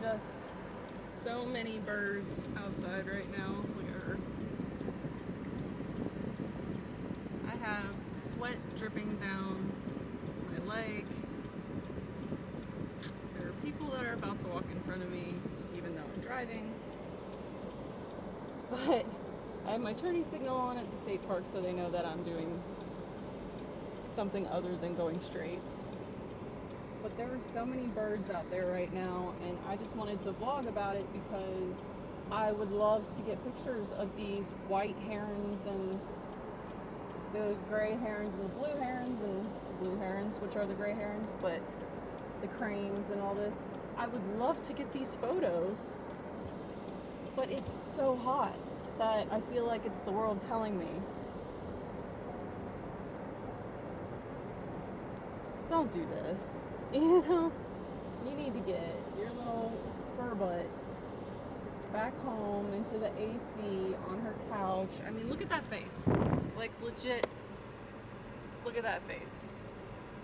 just so many birds outside right now. Look at her. I have sweat dripping down my leg. There are people that are about to walk in front of me, even though I'm driving. But I have my turning signal on at the state park so they know that I'm doing something other than going straight. But there are so many birds out there right now, and I just wanted to vlog about it because I would love to get pictures of these white herons and the gray herons and the blue herons, which are the gray herons, but the cranes and all this. I would love to get these photos, but it's so hot that I feel like it's the world telling me, don't do this. You know, you need to get your little fur butt back home into the AC on her couch. I mean, look at that face. Like, legit, look at that face.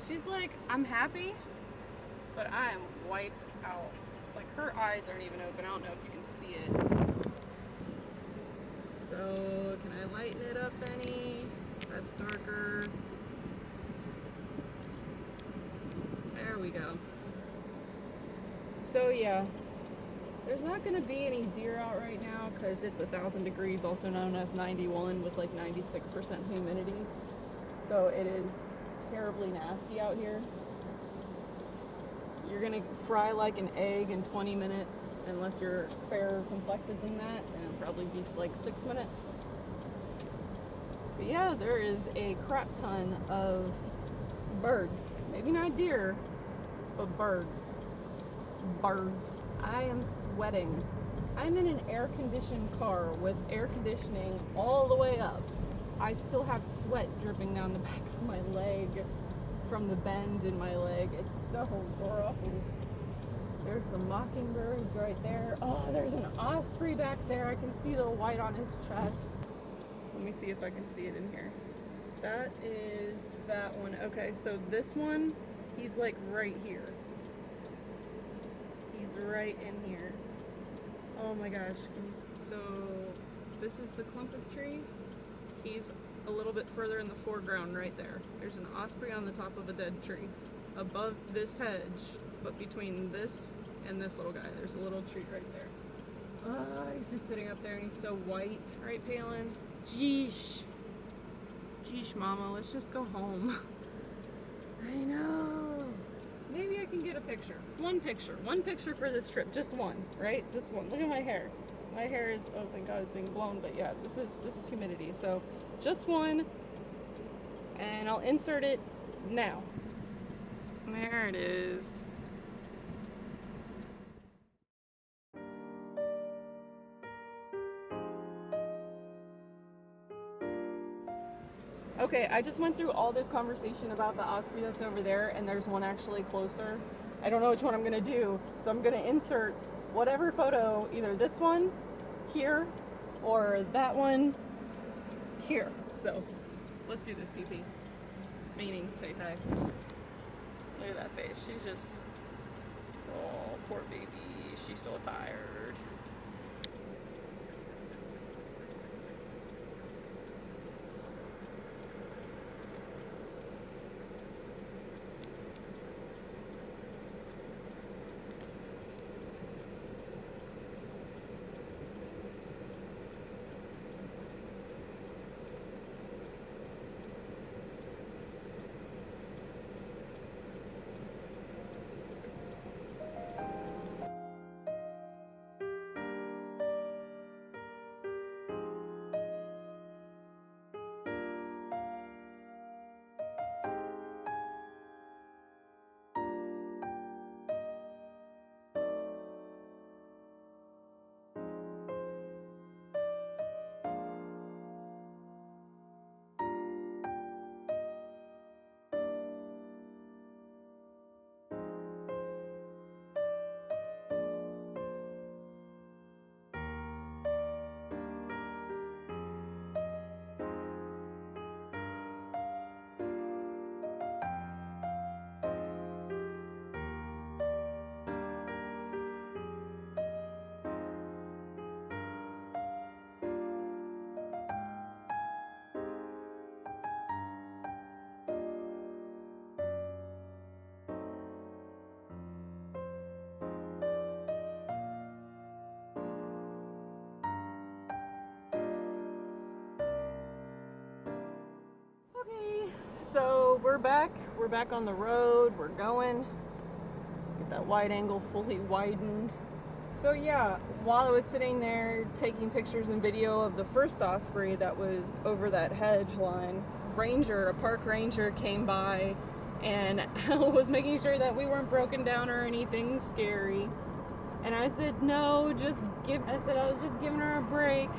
She's like, I'm happy, but I am wiped out. Like, her eyes aren't even open. I don't know if you can see it. So, can I lighten it up any? That's darker. There we go. So yeah, there's not going to be any deer out right now because it's 1,000 degrees, also known as 91, with like 96% humidity. So it is terribly nasty out here. You're going to fry like an egg in 20 minutes, unless you're fairer complected than that, and it'll probably be like 6 minutes. But yeah, there is a crap ton of birds. Maybe not deer, but birds. Birds. I am sweating. I'm in an air-conditioned car with air conditioning all the way up. I still have sweat dripping down the back of my leg from the bend in my leg. It's so gross. There's some mockingbirds right there. Oh, there's an osprey back there. I can see the white on his chest. Let me see if I can see it in here. That is that one. Okay, so this one, he's like right here. He's right in here. Oh my gosh. So this is the clump of trees. He's a little bit further in the foreground right there. There's an osprey on the top of a dead tree. Above this hedge, but between this and this little guy, there's a little tree right there. He's just sitting up there and he's so white. Right, Palin? Jeesh. Jeesh, Mama, let's just go home. I know. Maybe I can get a picture. One picture for this trip. Just one, right? Just one. Look at my hair. My hair is, oh thank God it's being blown, but yeah, this is humidity. So just one, and I'll insert it now. There it is. Okay, I just went through all this conversation about the osprey that's over there, and there's one actually closer. I don't know which one I'm gonna do, so I'm gonna insert whatever photo, either this one here or that one here. So let's do this, PP. Meaning Fei Fei. Look at that face. She's just, oh, poor baby. She's so tired. So we're back on the road, we're going. Get that wide angle fully widened. So yeah, while I was sitting there taking pictures and video of the first osprey that was over that hedge line, a park ranger came by and was making sure that we weren't broken down or anything scary. And I said, no, I was just giving her a break.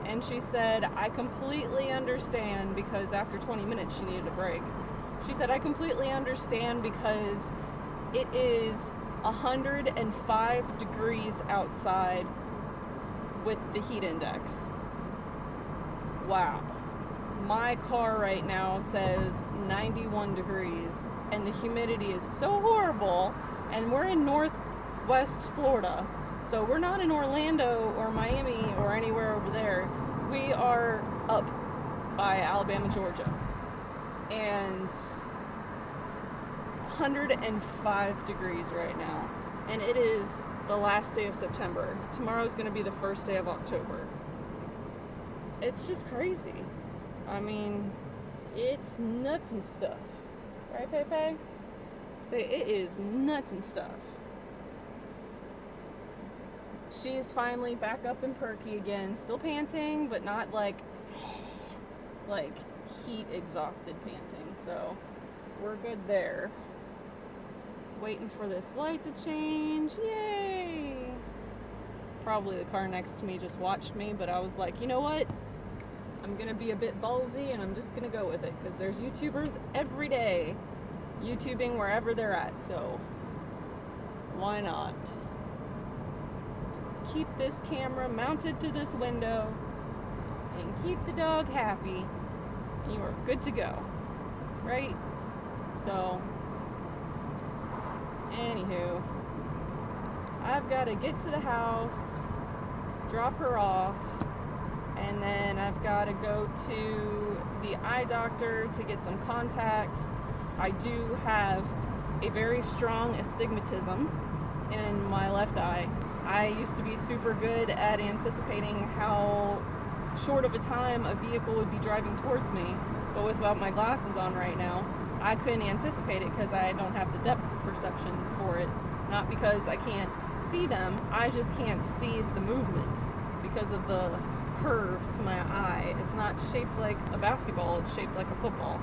And she said, I completely understand, because after 20 minutes she needed a break. She said, I completely understand because it is 105 degrees outside with the heat index. Wow. My car right now says 91 degrees and the humidity is so horrible, and we're in Northwest Florida. So we're not in Orlando or Miami or anywhere over there. We are up by Alabama, Georgia. And 105 degrees right now. And it is the last day of September. Tomorrow's going to be the first day of October. It's just crazy. I mean, it's nuts and stuff. Right, Pepe? Say, it is nuts and stuff. She's finally back up and perky again. Still panting, but not like heat exhausted panting. So we're good there. Waiting for this light to change. Yay! Probably the car next to me just watched me, but I was like, you know what? I'm gonna be a bit ballsy and I'm just gonna go with it, because there's YouTubers every day YouTubing wherever they're at, so why not? Just keep this camera mounted to this window and keep the dog happy, and you are good to go, right? So anywho, I've got to get to the house, drop her off, and then I've got to go to the eye doctor to get some contacts. I do have a very strong astigmatism in my left eye. I used to be super good at anticipating how short of a time a vehicle would be driving towards me, but without my glasses on right now, I couldn't anticipate it because I don't have the depth perception for it. Not because I can't see them, I just can't see the movement because of the curve to my eye. It's not shaped like a basketball, it's shaped like a football.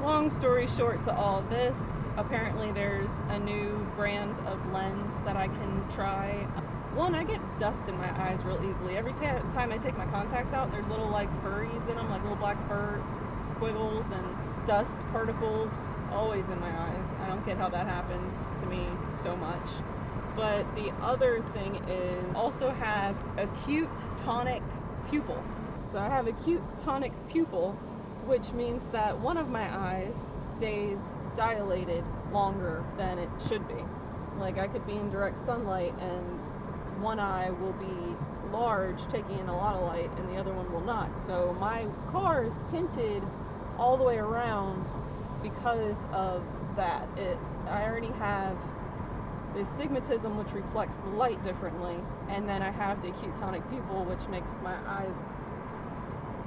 Long story short to all this, apparently there's a new brand of lens that I can try. One, I get dust in my eyes real easily. Every time I take my contacts out, there's little like furries in them, like little black fur squiggles and dust particles always in my eyes. I don't get how that happens to me so much. But the other thing is I also have acute tonic pupil. So I have acute tonic pupil, which means that one of my eyes stays dilated longer than it should be. Like, I could be in direct sunlight and one eye will be large, taking in a lot of light, and the other one will not. So my car is tinted all the way around because of that. I already have the astigmatism, which reflects the light differently, and then I have the acute tonic pupil, which makes my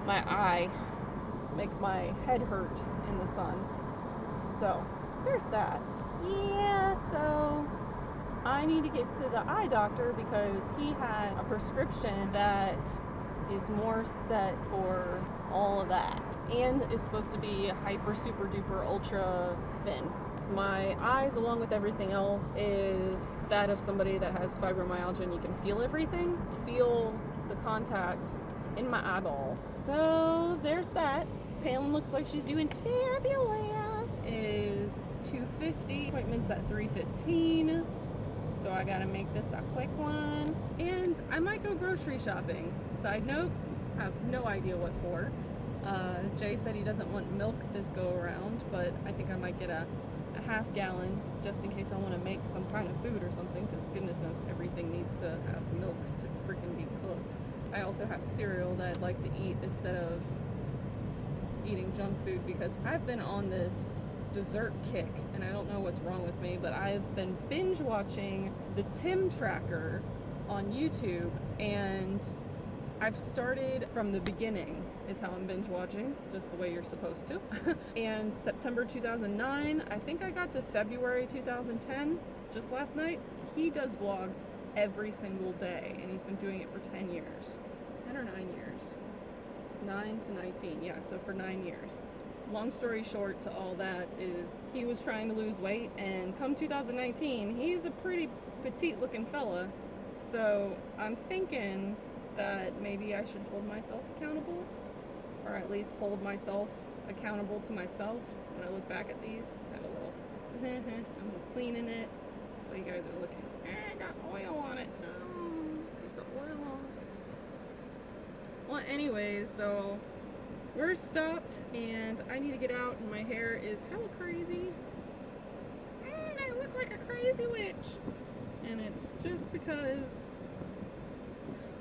eye make my head hurt in the sun. So there's that. Yeah, so I need to get to the eye doctor because he had a prescription that is more set for all of that, and is supposed to be hyper super duper ultra thin. So my eyes, along with everything else, is that of somebody that has fibromyalgia, and you can feel everything, feel the contact in my eyeball. So there's that. Palin looks like she's doing fabulous. Is 2:50, appointment's at 3:15. So I gotta make this a quick one. And I might go grocery shopping. Side note, I have no idea what for. Jay said he doesn't want milk this go around, but I think I might get a half gallon just in case I want to make some kind of food or something, because goodness knows everything needs to have milk to freaking be cooked. I also have cereal that I'd like to eat instead of eating junk food, because I've been on this dessert kick and I don't know what's wrong with me, but I've been binge watching the Tim Tracker on YouTube, and I've started from the beginning is how I'm binge watching, just the way you're supposed to. And September 2009, I think I got to February 2010, just last night. He does vlogs every single day, and he's been doing it for 10 years. 10 or 9 years. 9 to 19, yeah, so for 9 years. Long story short to all that is he was trying to lose weight, and come 2019, he's a pretty petite looking fella. So I'm thinking that maybe I should hold myself accountable, or at least hold myself accountable to myself when I look back at these. Just had a little, I'm just cleaning it. So you guys are looking, I got oil on it. Get the oil on. Well, anyways, so we're stopped, and I need to get out, and my hair is hella crazy. I look like a crazy witch. And it's just because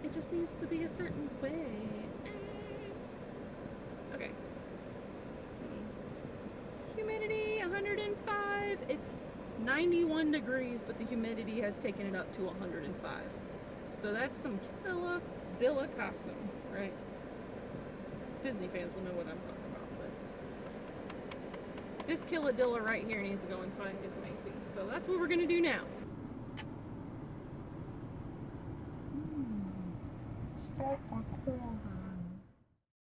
it just needs to be a certain way. Okay. Humidity 105. It's 91 degrees, but the humidity has taken it up to 105. So that's some killa dilla costume, right? Disney fans will know what I'm talking about. But this killa dilla right here needs to go inside and get some AC. So that's what we're gonna do now. Stop recording.